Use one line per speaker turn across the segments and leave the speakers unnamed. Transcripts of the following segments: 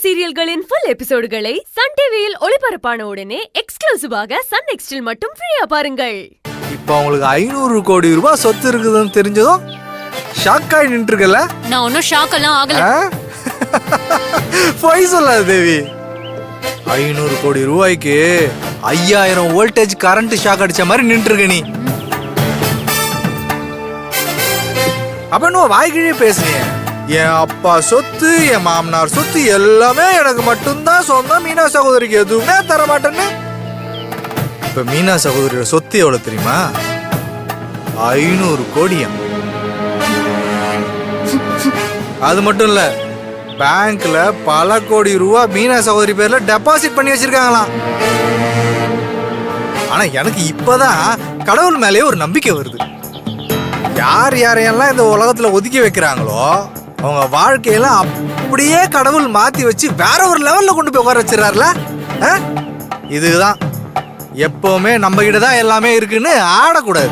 சீரியல்களின் full எபிசோடுகளை Sun டிவியில் ஒளிபரப்பான உடனே எக்ஸ்க்ளூசிவாக சன் நெக்ஸ்டில் மட்டும் ஃப்ரீயா பாருங்கள்.
இப்போ உங்களுக்கு 500 கோடி ரூபாய் சொத்து இருக்குதுன்னு தெரிஞ்சதும் ஷாக் ஆகி நின்றுக்கல.
நான் ஒன்னும் ஷாக் எல்லாம் ஆகல.
போய் சொல்லாத தேவி. 500 கோடி ரூபாய்க்கு 5000 வோல்டேஜ் கரண்ட் ஷாக் அடிச்ச மாதிரி நின்றுருக்க நீ. அப்ப இன்னும் வாய்கிழியே பேசுனீங்க. என் அப்பா சொத்து, என் மாமனார் சொத்து எல்லாமே எனக்கு மட்டும்தான் சொந்தம், மீனா சகோதரிக்கு எதுவுமே தர மாட்டேன்னு. இப்ப மீனா சகோதரியோட சொத்து எவ்வளவு தெரியுமா? 500 கோடியா. அது மட்டும் இல்ல, பேங்க்ல பல கோடி ரூபாய் மீனா சகோதரி பேர்ல டெபாசிட் பண்ணி வச்சிருக்காங்களாம். ஆனா எனக்கு இப்பதான் கடவுள் மேலேயே ஒரு நம்பிக்கை வருது. யார் யாரையெல்லாம் இந்த உலகத்துல ஒதுக்கி வைக்கிறாங்களோ அவங்க வாழ்க்கையில அப்படியே கடவுள் மாத்தி வச்சு வேற ஒரு லெவல்ல கொண்டு போய் உட்கார வச்சிடறாருல. இதுதான் எப்பவுமே நம்ம கிட்டதான் எல்லாமே இருக்குன்னு ஆடக்கூடாது.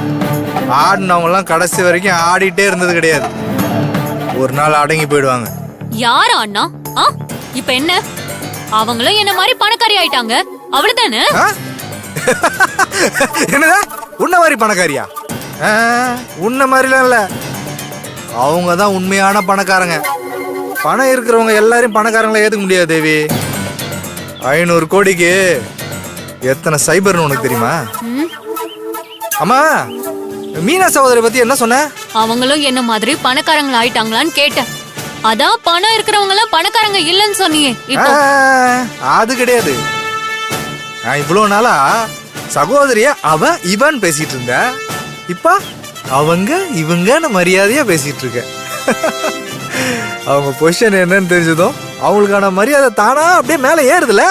ஆடினவங்க எல்லாம் கடைசி வரைக்கும் ஆடிட்டே இருந்தது கிடையாது. ஒரு நாள் அடங்கி போயிடுவாங்க.
யார் அண்ணா? இப்ப என்ன, அவங்களும் என்ன மாதிரி பணக்காரி ஆயிட்டாங்க, அவ்வளவுதானே?
என்னதா உன்ன மாதிரி பணக்காரியா? உன்ன மாதிரிலாம் இல்ல, அவங்க தான் உண்மையான பணக்காரங்க. பணம் இருக்கிறவங்க எல்லாரையும் பணக்காரங்களை ஏத்துக்க முடியாது தேவி. 500 கோடிக்கு எத்தனை சைபர்னு உனக்கு தெரியுமா? அம்மா, மீனா சகோதரி பத்தி என்ன சொன்ன?
அவங்களும் என்ன மாதிரி பணக்காரங்க ஆயிட்டாங்களான்னு கேட்டேன். அதான் பணம் இருக்கிறவங்க எல்லாம் பணக்காரங்க இல்லன்னு சொன்னியே.
அது கிடையாது. இவ்வளவு நாளா சகோதரிய அவ இவன் பேசிட்டு இருந்த, இப்ப அவங்க இவங்க மரியாதையா பேசிட்டு இருக்க. அவங்க பொசிஷன் என்னன்னு தெரிஞ்சதும் அவங்களுக்கான மரியாதை தானா அப்படியே மேல ஏறுதுல.